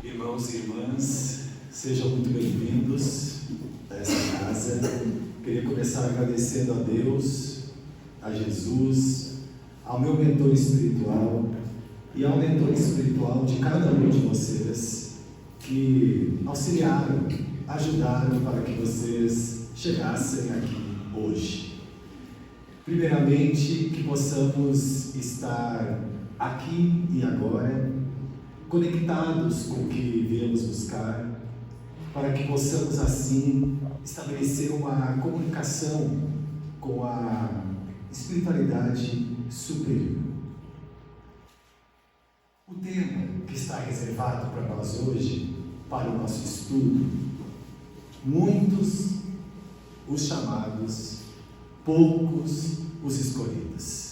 Irmãos e irmãs, sejam muito bem-vindos a essa casa. Queria começar agradecendo a Deus, a Jesus, ao meu mentor espiritual e ao mentor espiritual de cada um de vocês que auxiliaram, ajudaram para que vocês chegassem aqui hoje. Primeiramente, que possamos estar aqui e agora conectados com o que viemos buscar, para que possamos assim estabelecer uma comunicação com a espiritualidade superior. O tema que está reservado para nós hoje, para o nosso estudo: muitos os chamados, poucos os escolhidos.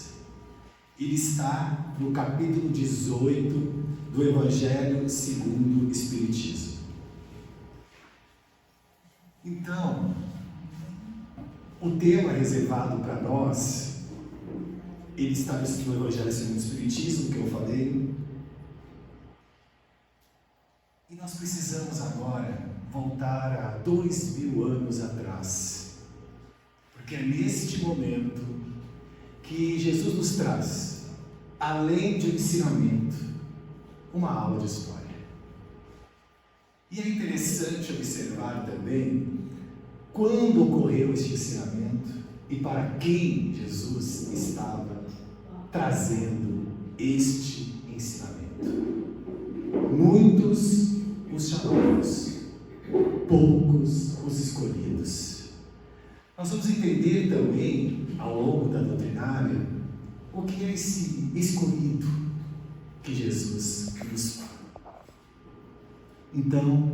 Ele está no capítulo 18 do Evangelho segundo o Espiritismo. Então, o tema reservado para nós, ele está no Evangelho segundo o Espiritismo, que eu falei, e nós precisamos agora voltar a 2000 anos atrás, porque é neste momento que Jesus nos traz, além de um ensinamento, uma aula de história. E é interessante observar também quando ocorreu este ensinamento e para quem Jesus estava trazendo este ensinamento. Muitos os chamados, poucos os escolhidos. Nós vamos entender também, ao longo da doutrinária, o que é esse escolhido que Jesus nos fala. Então,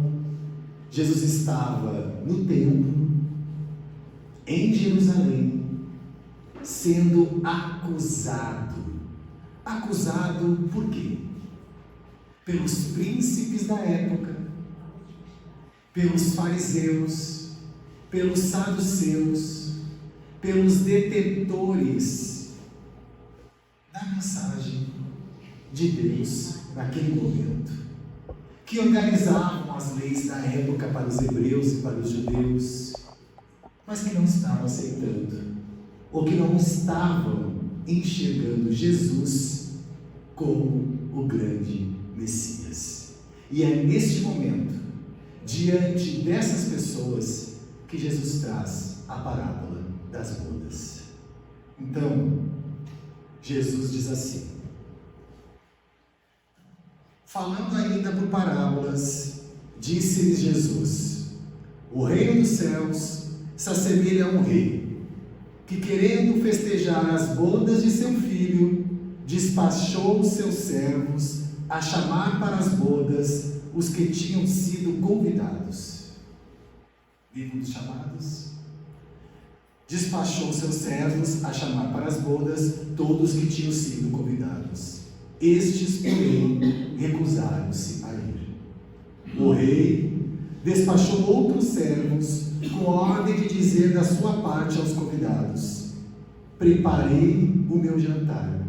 Jesus estava no templo, em Jerusalém, sendo acusado. Acusado por quê? Pelos príncipes da época, pelos fariseus, pelos saduceus, pelos detentores da mensagem de Deus naquele momento, que organizavam as leis da época para os hebreus e para os judeus, mas que não estavam aceitando, ou que não estavam enxergando Jesus como o grande Messias. E é neste momento, diante dessas pessoas, que Jesus traz a parábola das bodas. Então, Jesus diz assim, falando ainda por parábolas, disse-lhes Jesus: o reino dos céus se assemelha a um rei, que querendo festejar as bodas de seu filho, despachou os seus servos a chamar para as bodas os que tinham sido convidados. Livro dos chamados. Despachou seus servos a chamar para as bodas todos que tinham sido convidados. Estes, porém, recusaram-se a ir. O rei despachou outros servos com ordem de dizer da sua parte aos convidados: preparei o meu jantar.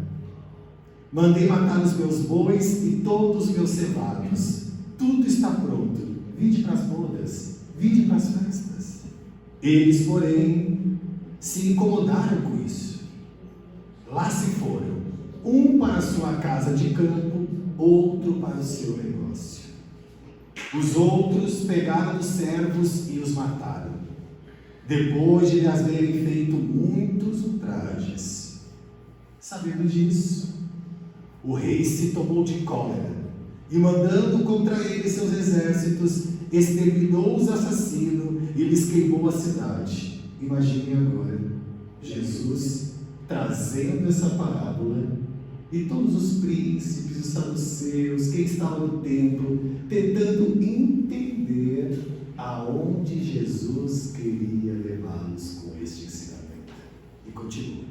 Mandei matar os meus bois e todos os meus cevados. Tudo está pronto. Vinde para as bodas, vinde para as festas. Eles, porém, se incomodaram com isso. Lá se foram, um para a sua casa de campo, outro para o seu negócio. Os outros pegaram os servos e os mataram, depois de lhes haverem feito muitos ultrajes. Sabendo disso, o rei se tomou de cólera e, mandando contra eles seus exércitos, exterminou os assassinos e lhes queimou a cidade. Imaginem agora Jesus trazendo essa parábola e todos os príncipes, os saduceus, quem estava no templo, tentando entender aonde Jesus queria levá-los com este ensinamento. E continua.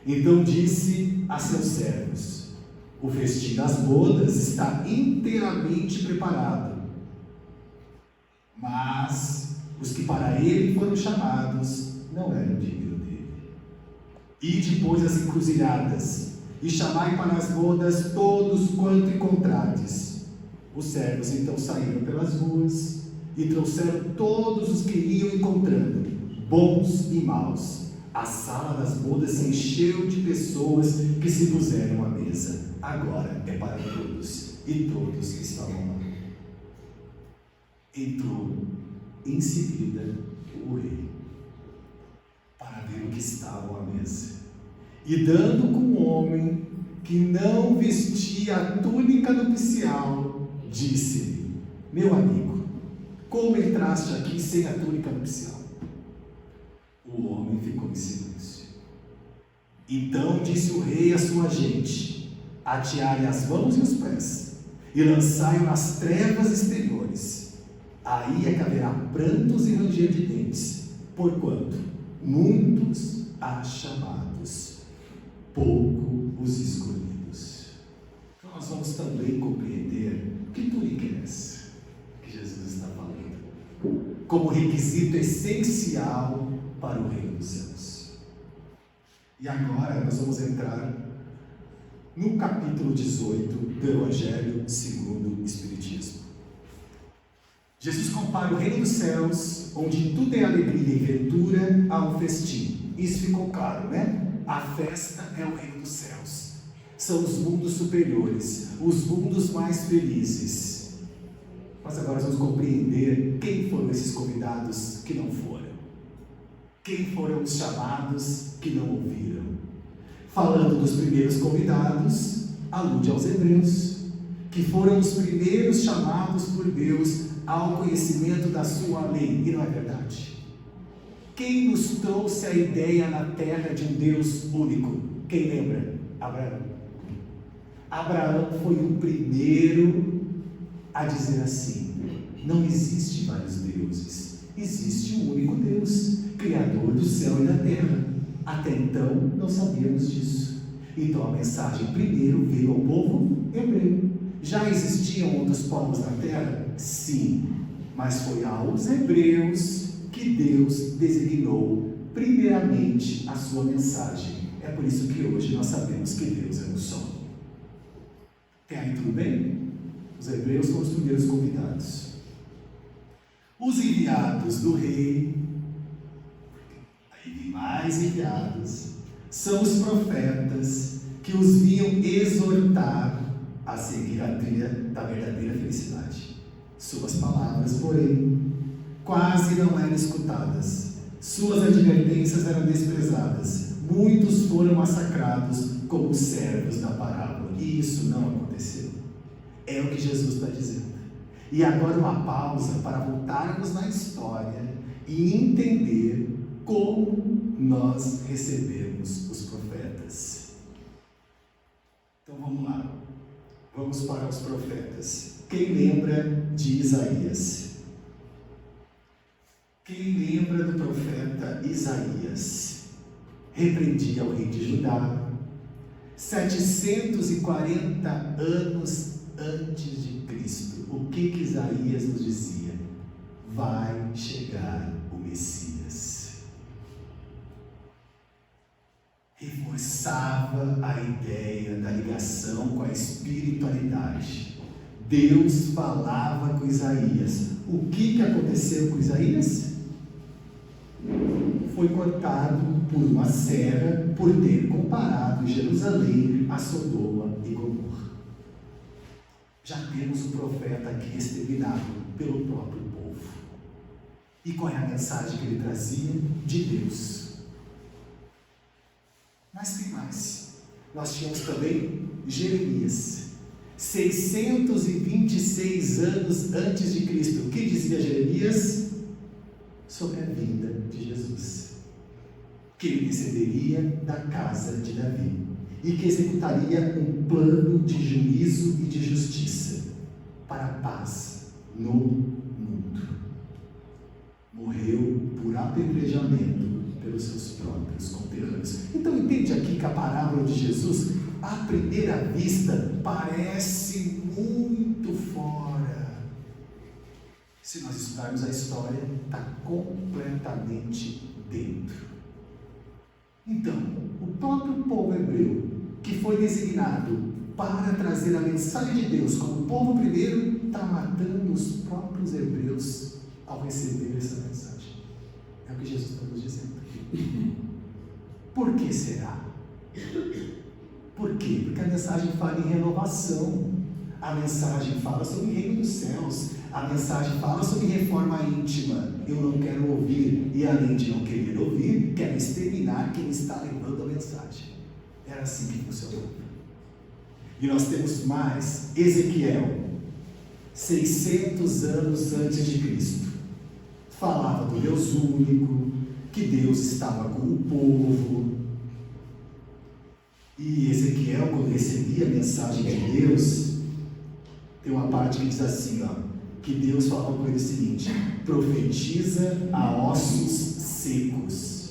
Então disse a seus servos: o festim das bodas está inteiramente preparado, mas os que para ele foram chamados não eram dignos dele. Ide, pois, às encruzilhadas, e chamai para as bodas todos quanto encontrardes. Os servos então saíram pelas ruas e trouxeram todos os que iam encontrando, bons e maus. A sala das bodas se encheu de pessoas que se puseram à mesa. Agora é para todos e todos que estavam lá. Entrou em seguida o rei para ver o que estavam à mesa. E dando com um homem que não vestia a túnica nupcial, disse-lhe: meu amigo, como entraste aqui sem a túnica nupcial? O homem ficou em silêncio. Então disse o rei à sua gente: ateai as mãos e os pés, e lançai-o nas trevas exteriores. Aí é que haverá prantos e ranger de dentes, porquanto muitos há chamados, pouco os escolhidos. Então nós vamos também compreender que túnica é essa que Jesus está falando, como requisito essencial para o reino dos céus. E agora nós vamos entrar no capítulo 18 do Evangelho segundo o Espiritismo. Jesus compara o reino dos céus, onde tudo é alegria e ventura, a um festim. Isso ficou claro, né? A festa é o reino dos céus. São os mundos superiores, os mundos mais felizes. Mas agora vamos compreender quem foram esses convidados que não foram. Quem foram os chamados que não ouviram. Falando dos primeiros convidados, alude aos hebreus, que foram os primeiros chamados por Deus ao conhecimento da sua lei. E não é verdade? Quem nos trouxe a ideia na terra de um Deus único? Quem lembra? Abraão. Abraão foi o primeiro a dizer assim: não existe vários deuses, existe um único Deus, Criador do céu e da terra. Até então não sabíamos disso. Então a mensagem primeiro veio ao povo hebreu. Já existiam outros povos na terra? Sim, mas foi aos hebreus que Deus designou primeiramente a sua mensagem. É por isso que hoje nós sabemos que Deus é um só. Até aí tudo bem? Os hebreus foram os primeiros convidados. Os enviados do rei, aí mais enviados, são os profetas que os vinham exortar a seguir a trilha da verdadeira felicidade. Suas palavras, porém, quase não eram escutadas. Suas advertências eram desprezadas. Muitos foram massacrados como servos da parábola. E isso não aconteceu. É o que Jesus está dizendo. E agora uma pausa para voltarmos na história e entender como nós recebemos os profetas. Então vamos lá. Vamos para os profetas. Quem lembra de Isaías? Quem lembra do profeta Isaías? Repreendia o rei de Judá, 740 anos antes de Cristo. O que Isaías nos dizia? Vai chegar o Messias. Reforçava a ideia da ligação com a espiritualidade. Deus falava com Isaías. O que aconteceu com Isaías? Foi cortado por uma serra por ter comparado Jerusalém a Sodoma e Gomorra. Já temos o profeta aqui exterminado pelo próprio povo. E qual é a mensagem que ele trazia? De Deus. Mas tem mais. Nós tínhamos também Jeremias, 626 anos antes de Cristo. O que dizia Jeremias? Sobre a vinda de Jesus, que ele descenderia da casa de Davi e que executaria um plano de juízo e de justiça para a paz no mundo. Morreu por apedrejamento pelos seus próprios conterrâneos. Então entende aqui que a parábola de Jesus, à primeira vista, parece muito fora. Se nós estudarmos a história, está completamente dentro. Então, o próprio povo hebreu, que foi designado para trazer a mensagem de Deus como povo primeiro, está matando os próprios hebreus ao receber essa mensagem. É o que Jesus está nos dizendo aqui. Por que será? Por quê? Porque a mensagem fala em renovação. A mensagem fala sobre o reino dos céus. A mensagem fala sobre reforma íntima. Eu não quero ouvir, e além de não querer ouvir, quero exterminar quem está levando a mensagem. Era assim que funcionava. E nós temos mais. Ezequiel, 600 anos antes de Cristo, falava do Deus único, que Deus estava com o povo. E Ezequiel, quando recebia a mensagem de Deus, tem uma parte que diz assim, que Deus falava com ele o seguinte: profetiza a ossos secos.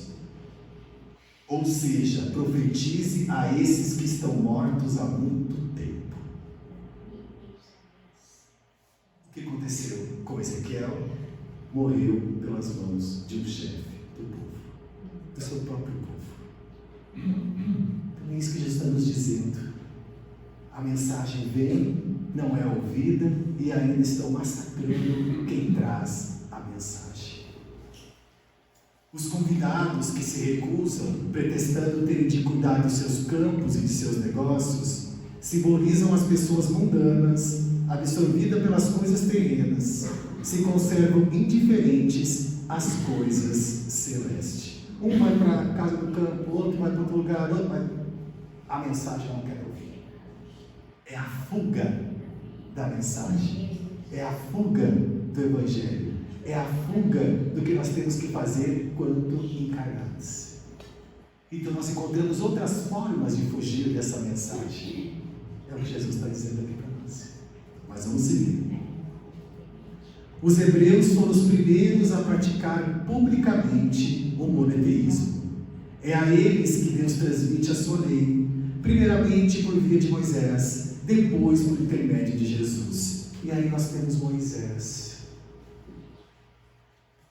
Ou seja, profetize a esses que estão mortos há muito tempo. O que aconteceu com Ezequiel? Morreu pelas mãos de um chefe do povo, do seu próprio povo. Então é isso que Jesus está nos dizendo. A mensagem vem, não é ouvida, e ainda estão massacrando quem traz a mensagem. Os convidados que se recusam, pretextando terem de cuidar dos seus campos e de seus negócios, simbolizam as pessoas mundanas, absorvidas pelas coisas terrenas, se conservam indiferentes às coisas celestes. Um vai para a casa do campo, outro vai para outro lugar, outro vai... A mensagem não quer ouvir. É a fuga da mensagem, é a fuga do Evangelho, é a fuga do que nós temos que fazer quando encarnados. Então nós encontramos outras formas de fugir dessa mensagem. É o que Jesus está dizendo aqui para nós. Mas vamos seguir. Os hebreus foram os primeiros a praticar publicamente o monoteísmo. É a eles que Deus transmite a sua lei, primeiramente por via de Moisés, depois por intermédio de Jesus. E aí nós temos Moisés.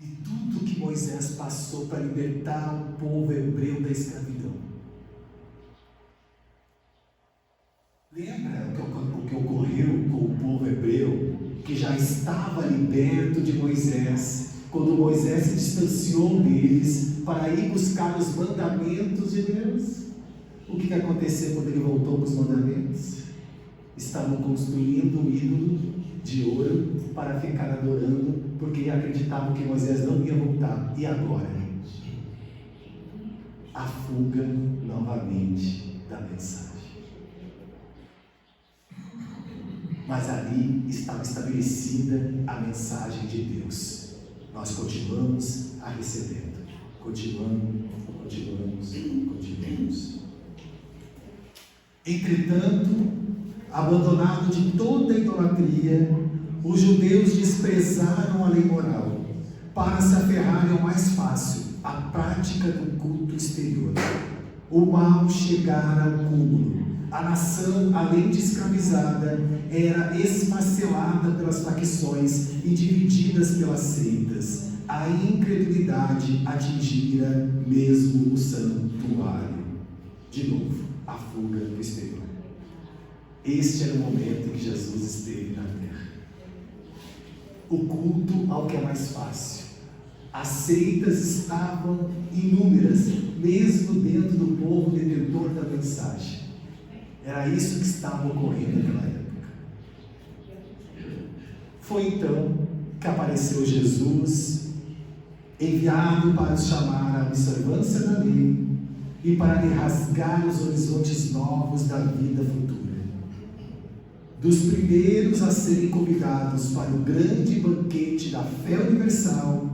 E tudo que Moisés passou para libertar o povo hebreu da escravidão. Lembra o que ocorreu com o povo hebreu, que já estava liberto de Moisés, quando Moisés se distanciou deles para ir buscar os mandamentos de Deus? O que aconteceu quando ele voltou com os mandamentos? Estavam construindo um ídolo de ouro para ficar adorando, porque acreditavam que Moisés não ia voltar. E agora? A fuga novamente da mensagem. Mas ali estava estabelecida a mensagem de Deus. Nós continuamos a recebendo. Continuamos. Entretanto, abandonado de toda a idolatria, os judeus desprezaram a lei moral para se aferrarem ao mais fácil, a prática do culto exterior. O mal chegara ao cúmulo. A nação, além de escravizada, era esfacelada pelas facções e divididas pelas seitas. A incredulidade atingira mesmo o santuário. De novo, a fuga do exterior. Este era o momento em que Jesus esteve na terra. O culto ao que é mais fácil. As seitas estavam inúmeras, mesmo dentro do povo detentor da mensagem. Era isso que estava ocorrendo naquela época. Foi então que apareceu Jesus, enviado para os chamar à observância da lei e para lhe rasgar os horizontes novos da vida futura. Dos primeiros a serem convidados para o grande banquete da fé universal,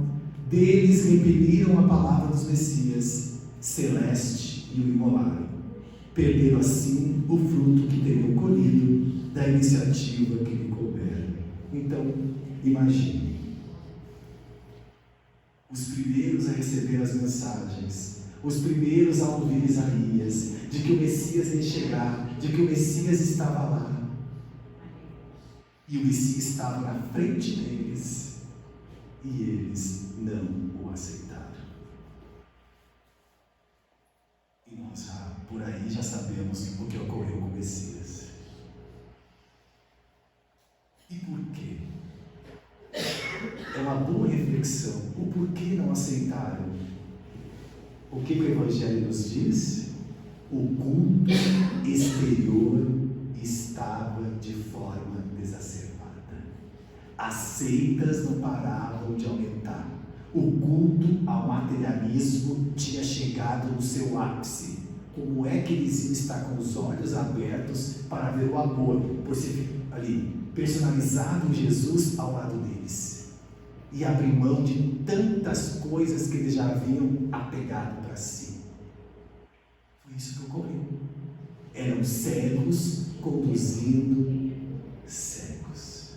deles repeliram a palavra dos Messias celeste e o imolaram, perdendo assim o fruto que teriam colhido da iniciativa que lhe couber. Então, imagine, os primeiros a receber as mensagens, os primeiros a ouvir Isaías, de que o Messias ia chegar, de que o Messias estava lá, e o Messias estava na frente deles, e eles não o aceitaram. E nós por aí já sabemos o que ocorreu com o Messias. E por quê? é uma boa reflexão. O porquê não aceitaram? O que o Evangelho nos diz? O culto exterior estava de forma exacerbada. As seitas não paravam de aumentar. O culto ao materialismo tinha chegado no seu ápice. Como é que eles iam estar com os olhos abertos para ver o amor por si ali, personalizado em Jesus ao lado deles? E abrir mão de tantas coisas que eles já haviam apegado para si. Foi isso que ocorreu. Eram cegos conduzindo cegos.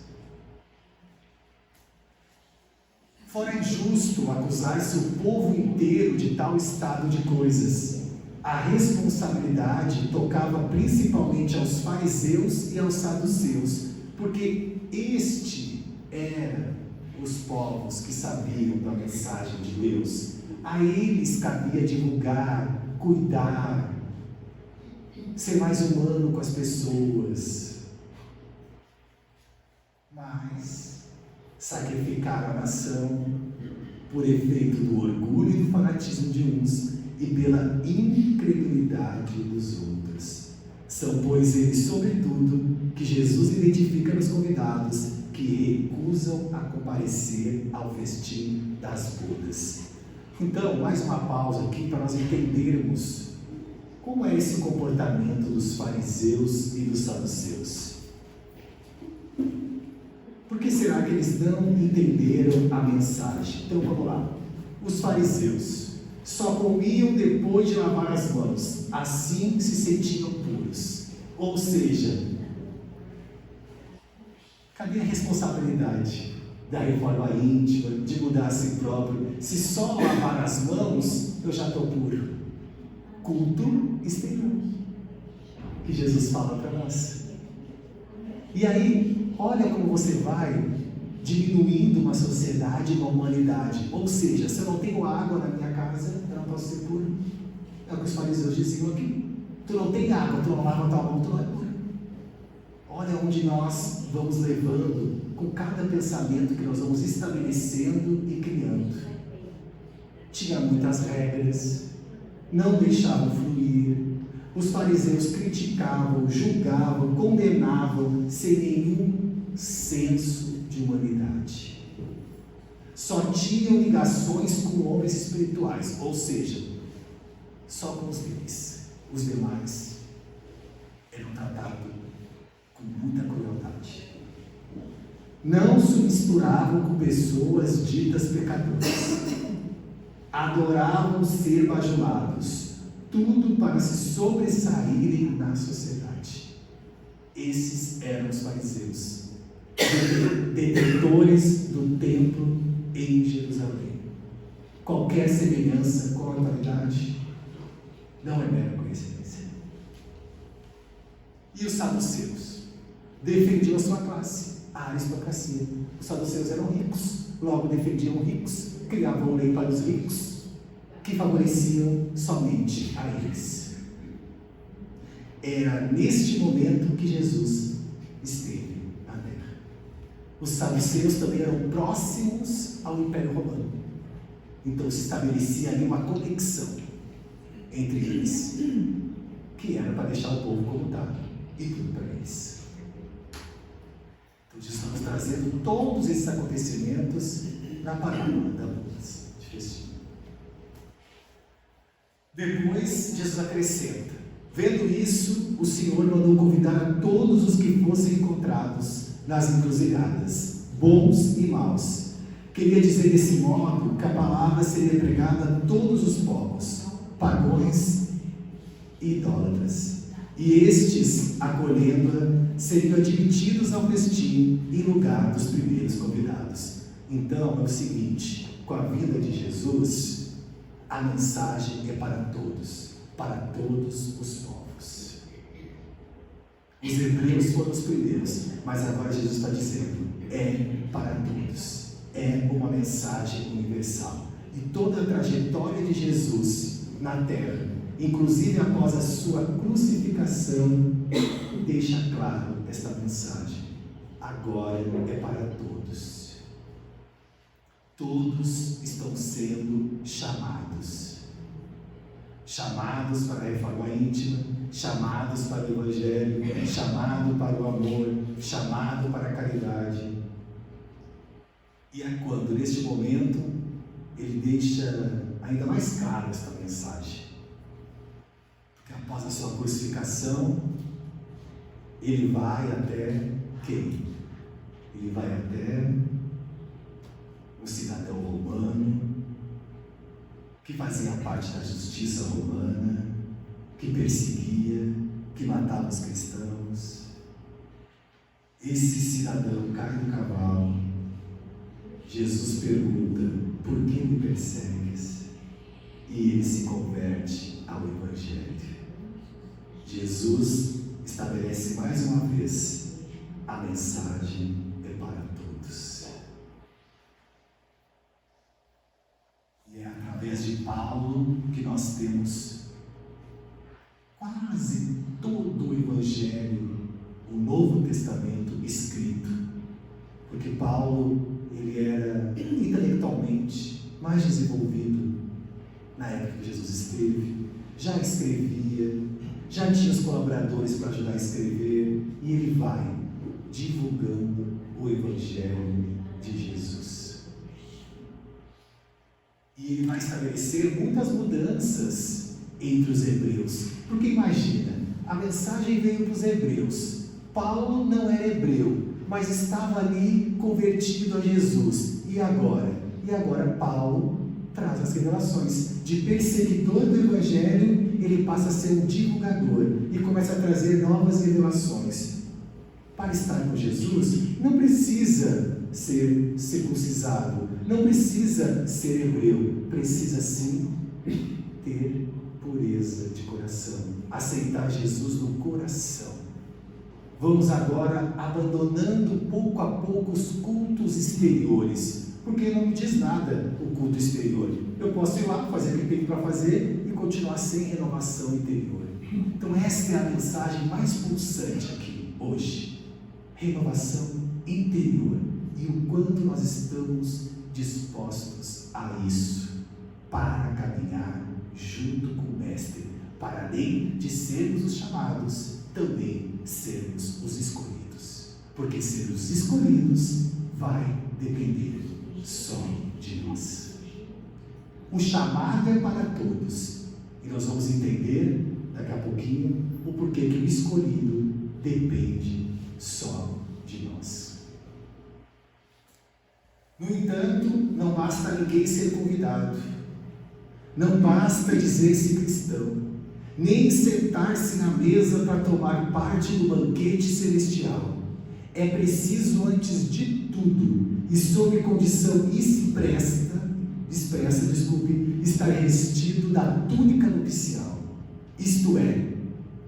Fora injusto acusar-se o povo inteiro de tal estado de coisas. A responsabilidade tocava principalmente aos fariseus e aos saduceus, porque este era os povos que sabiam da mensagem de Deus. A eles cabia divulgar, cuidar, ser mais humano com as pessoas. Mas sacrificar a nação por efeito do orgulho e do fanatismo de uns e pela incredulidade dos outros. São, pois, eles, sobretudo, que Jesus identifica nos convidados que recusam a comparecer ao festim das bodas. Então, mais uma pausa aqui para nós entendermos como é esse comportamento dos fariseus e dos saduceus. Por que será que eles não entenderam a mensagem? Então vamos lá. Os fariseus só comiam depois de lavar as mãos, assim se sentiam puros. Ou seja, cadê a responsabilidade da reforma íntima, de mudar a si próprio? Se só lavar as mãos, eu já estou puro. Culto exterior, que Jesus fala para nós. E aí, olha como você vai diminuindo uma sociedade, uma humanidade. Ou seja, se eu não tenho água na minha casa, eu não posso ser puro. É o que os fariseus diziam aqui. Tu não tem água, tu não lava a tua mão, tu não é puro. Olha onde nós vamos levando com cada pensamento que nós vamos estabelecendo e criando. Tinha muitas regras, não deixavam fluir. Os fariseus criticavam, julgavam, condenavam sem nenhum senso de humanidade. Só tinham ligações com homens espirituais, ou seja, só com os deles. Os demais eram tratados com muita crueldade. Não se misturavam com pessoas ditas pecadoras. Adoravam ser bajulados, tudo para se sobressaírem na sociedade. Esses eram os fariseus, detentores do templo em Jerusalém. Qualquer semelhança com a autoridade não é mera coincidência. E os saduceus defendiam a sua classe, a aristocracia. Os saduceus eram ricos, logo defendiam ricos, criavam lei para os ricos, que favoreciam somente a eles. Era neste momento que Jesus esteve na terra. Os saduceus também eram próximos ao Império Romano. Então se estabelecia ali uma conexão entre eles, que era para deixar o povo como está, e tudo para eles. Então Jesus está nos trazendo todos esses acontecimentos na parábola da bodas de festim. Depois Jesus acrescenta: vendo isso, o Senhor mandou convidar a todos os que fossem encontrados nas encruzilhadas, bons e maus. Queria dizer desse modo que a palavra seria pregada a todos os povos, pagãos e idólatras. E estes, acolhendo-a, seriam admitidos ao festim em lugar dos primeiros convidados. Então é o seguinte: com a vinda de Jesus, a mensagem é para todos os povos. Os hebreus foram os primeiros, mas agora Jesus está dizendo: é para todos. É uma mensagem universal. E toda a trajetória de Jesus na terra, inclusive após a sua crucificação, deixa claro esta mensagem. Agora é para todos. Todos estão sendo chamados. Chamados para a reforma íntima, chamados para o Evangelho, chamado para o amor, chamado para a caridade. E é quando, neste momento, ele deixa ainda mais clara esta mensagem. Porque após a sua crucificação, ele vai até quem? Ele vai até um cidadão romano, que fazia parte da justiça romana, que perseguia, que matava os cristãos. Esse cidadão cai do cavalo. Jesus pergunta: por que me persegues? E ele se converte ao Evangelho. Jesus estabelece mais uma vez: a mensagem é para todos. E é através de Paulo que nós temos quase todo o Evangelho, o Novo Testamento escrito. Porque Paulo, ele era intelectualmente mais desenvolvido na época que Jesus esteve, já escrevia, já tinha os colaboradores para ajudar a escrever, e ele vai divulgando o Evangelho de Jesus. E ele vai estabelecer muitas mudanças entre os hebreus, porque imagina, a mensagem veio para os hebreus, Paulo não era hebreu, mas estava ali convertido a Jesus. E agora? E agora Paulo traz as revelações. De perseguidor do Evangelho, ele passa a ser um divulgador e começa a trazer novas revelações. Para estar com Jesus, não precisa ser circuncisado, não precisa ser hebreu, precisa sim ter pureza de coração, aceitar Jesus no coração. Vamos agora abandonando pouco a pouco os cultos exteriores, porque não me diz nada o culto exterior. Eu posso ir lá, fazer o que tenho para fazer e continuar sem renovação interior. Então esta é a mensagem mais pulsante aqui, hoje. Renovação interior. E o quanto nós estamos dispostos a isso, para caminhar junto com o Mestre, para além de sermos os chamados, também sermos os escolhidos, porque ser os escolhidos vai depender só de nós. O chamado é para todos, e nós vamos entender daqui a pouquinho o porquê que o escolhido depende só de nós. No entanto, não basta ninguém ser convidado, não basta dizer-se cristão, nem sentar-se na mesa para tomar parte do banquete celestial. É preciso, antes de tudo, e sob condição expressa, estar revestido da túnica nupcial, isto é,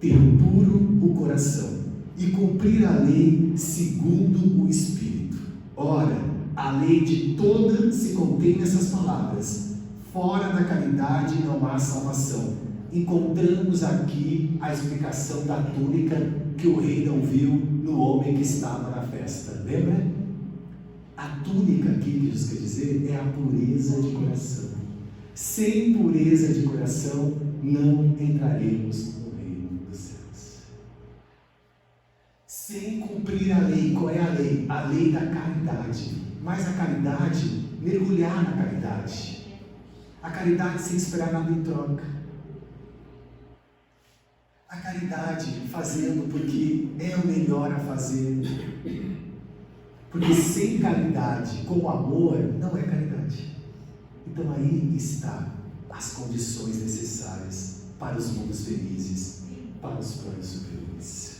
ter puro o coração e cumprir a lei segundo o Espírito. Ora, a lei de toda se contém nessas palavras: fora da caridade não há salvação. Encontramos aqui a explicação da túnica que o rei não viu no homem que estava na festa. Lembra? A túnica aqui que Jesus quer dizer é a pureza de coração. Sem pureza de coração não entraremos no reino dos céus. Sem cumprir a lei. Qual é a lei? A lei da caridade. Mas a caridade, mergulhar na caridade. A caridade sem esperar nada em troca. A caridade fazendo porque é o melhor a fazer. Porque sem caridade, com amor, não é caridade. Então aí está as condições necessárias para os mundos felizes, para os planos superiores.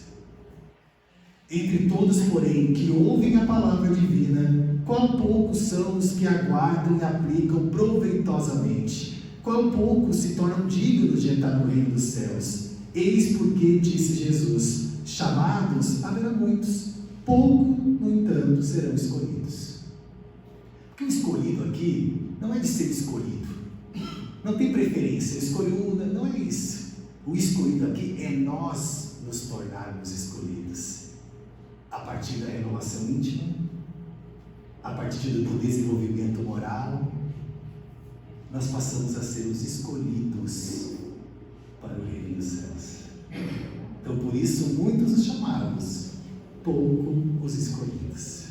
Entre todos, porém, que ouvem a palavra divina, quão poucos são os que aguardam e aplicam proveitosamente? Quão poucos se tornam dignos de entrar no reino dos céus? Eis porque disse Jesus: chamados haverá muitos, pouco, no entanto, serão escolhidos. Porque o escolhido aqui não é de ser escolhido, não tem preferência, escolho, não é isso. O escolhido aqui é nós nos tornarmos escolhidos, a partir da renovação íntima, a partir do desenvolvimento moral, nós passamos a ser os escolhidos para o reino dos céus. Então, por isso, muitos os chamados, pouco os escolhidos.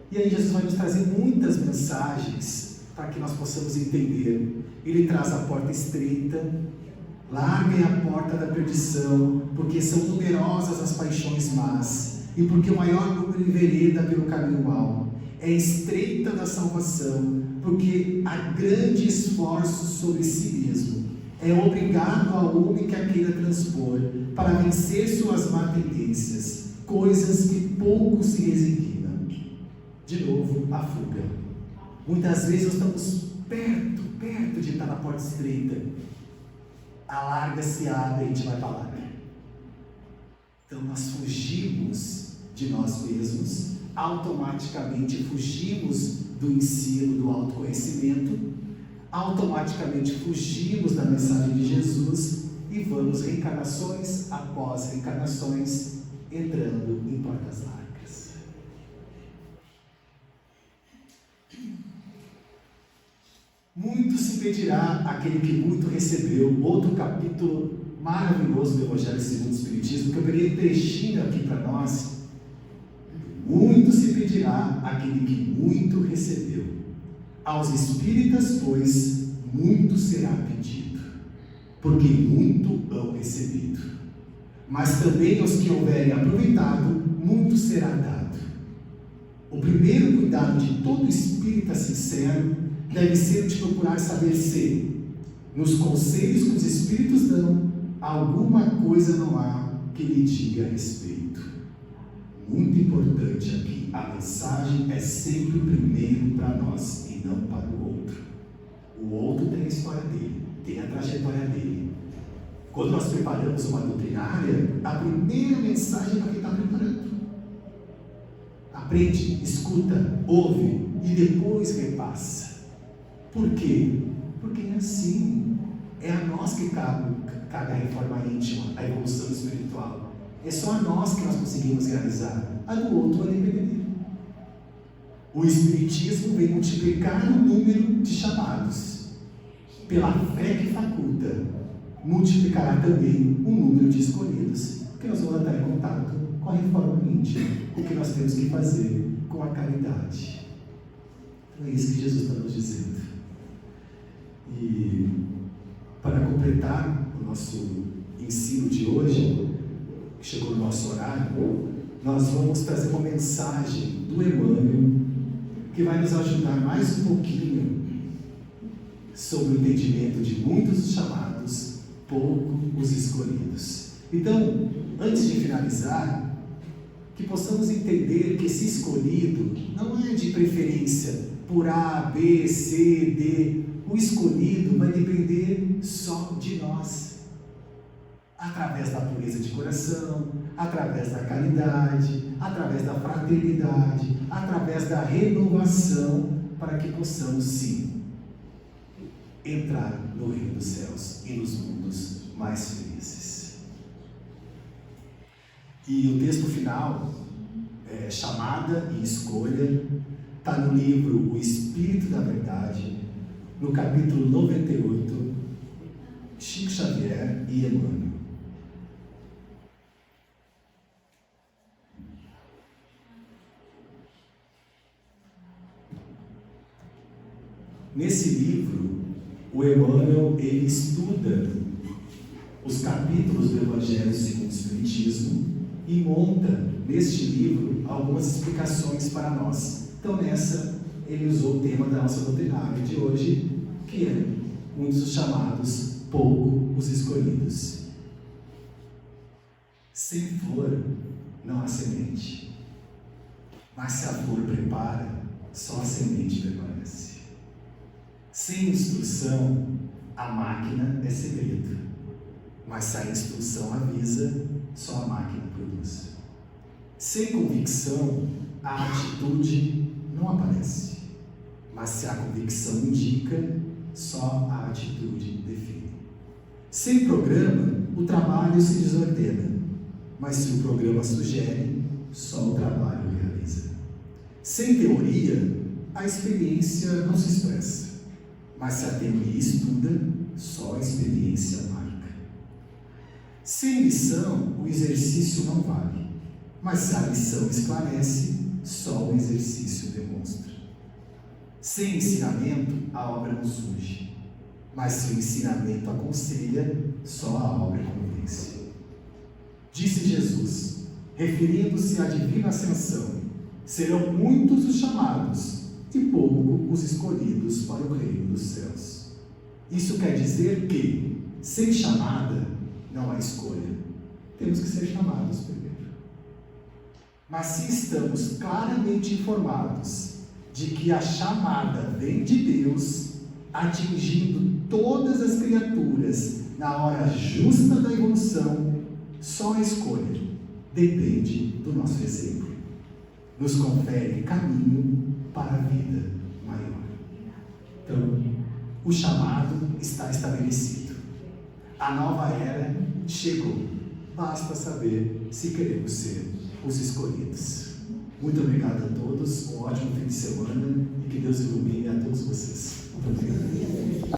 E aí Jesus vai nos trazer muitas mensagens para que nós possamos entender. Ele traz a porta estreita, larguem a porta da perdição, porque são numerosas as paixões más, e porque o maior número envereda pelo caminho mau. É estreita da salvação, porque há grande esforço sobre si mesmo. É obrigado ao homem que a queira transpor, para vencer suas má tendências, coisas que pouco se resignam. De novo, a fuga. Muitas vezes nós estamos perto de estar na porta estreita. A larga se abre e a gente vai para lá. Então nós fugimos de nós mesmos, automaticamente fugimos do ensino, do autoconhecimento, automaticamente fugimos da mensagem de Jesus e vamos reencarnações após reencarnações entrando em portas largas. Muito se pedirá àquele que muito recebeu. Outro capítulo maravilhoso do Evangelho segundo o Espiritismo, que eu peguei um trechinho aqui para nós. Muito se pedirá àquele que muito recebeu. Aos espíritas, pois, muito será pedido, porque muito hão recebido. Mas também aos que houverem aproveitado, muito será dado. O primeiro cuidado de todo espírita sincero deve ser o de procurar saber se, nos conselhos que os espíritos dão, alguma coisa não há que lhe diga a respeito. Muito importante aqui, a mensagem é sempre primeiro para nós e não para o outro. O outro tem a história dele, tem a trajetória dele. Quando nós preparamos uma doutrinária, a primeira mensagem é para quem está preparando. Aprende, escuta, ouve e depois repassa. Por quê? Porque é assim. É a nós que cabe a reforma íntima, a evolução espiritual. É só a nós que nós conseguimos realizar. A do outro vai depender dele. O Espiritismo vem multiplicar o número de chamados. Pela fé que faculta, multiplicará também o número de escolhidos. Porque nós vamos entrar em contato com a reforma íntima. O que nós temos que fazer com a caridade. Então é isso que Jesus está nos dizendo. E para completar o nosso ensino de hoje, que chegou no nosso horário, nós vamos trazer uma mensagem do Emmanuel que vai nos ajudar mais um pouquinho sobre o entendimento de muitos os chamados, pouco os escolhidos. Então, antes de finalizar, que possamos entender que esse escolhido não é de preferência por A, B, C, D. O escolhido vai depender só de nós, através da pureza de coração, através da caridade, através da fraternidade, através da renovação, para que possamos sim entrar no reino dos céus e nos mundos mais felizes. E o texto final, chamada e escolha, está no livro O Espírito da Verdade, no capítulo 98, Chico Xavier e Emmanuel. Nesse livro, o Emmanuel ele estuda os capítulos do Evangelho segundo o Espiritismo e monta neste livro algumas explicações para nós. Então nessa ele usou o tema da nossa doutrinária de hoje, que é um dos chamados pouco os escolhidos. Sem flor não há semente, mas se a flor prepara, só a semente permanece. Sem instrução, a máquina é segredo, mas se a instrução avisa, só a máquina produz. Sem convicção, a atitude não aparece, mas se a convicção indica, só a atitude define. Sem programa, o trabalho se desordena, mas se o programa sugere, só o trabalho realiza. Sem teoria, a experiência não se expressa. Mas se a teoria estuda, só a experiência marca. Sem lição, o exercício não vale. Mas se a lição esclarece, só o exercício demonstra. Sem ensinamento, a obra não surge. Mas se o ensinamento aconselha, só a obra convence. Disse Jesus, referindo-se à divina ascensão: serão muitos os chamados e poucos os escolhidos para o reino dos céus. Isso quer dizer que, sem chamada, não há escolha. Temos que ser chamados primeiro. Mas se estamos claramente informados de que a chamada vem de Deus, atingindo todas as criaturas na hora justa da evolução, só a escolha depende do nosso exemplo. Nos confere caminho para a vida maior. Então, o chamado está estabelecido. A nova era chegou. Basta saber se queremos ser os escolhidos. Muito obrigado a todos, um ótimo fim de semana e que Deus ilumine.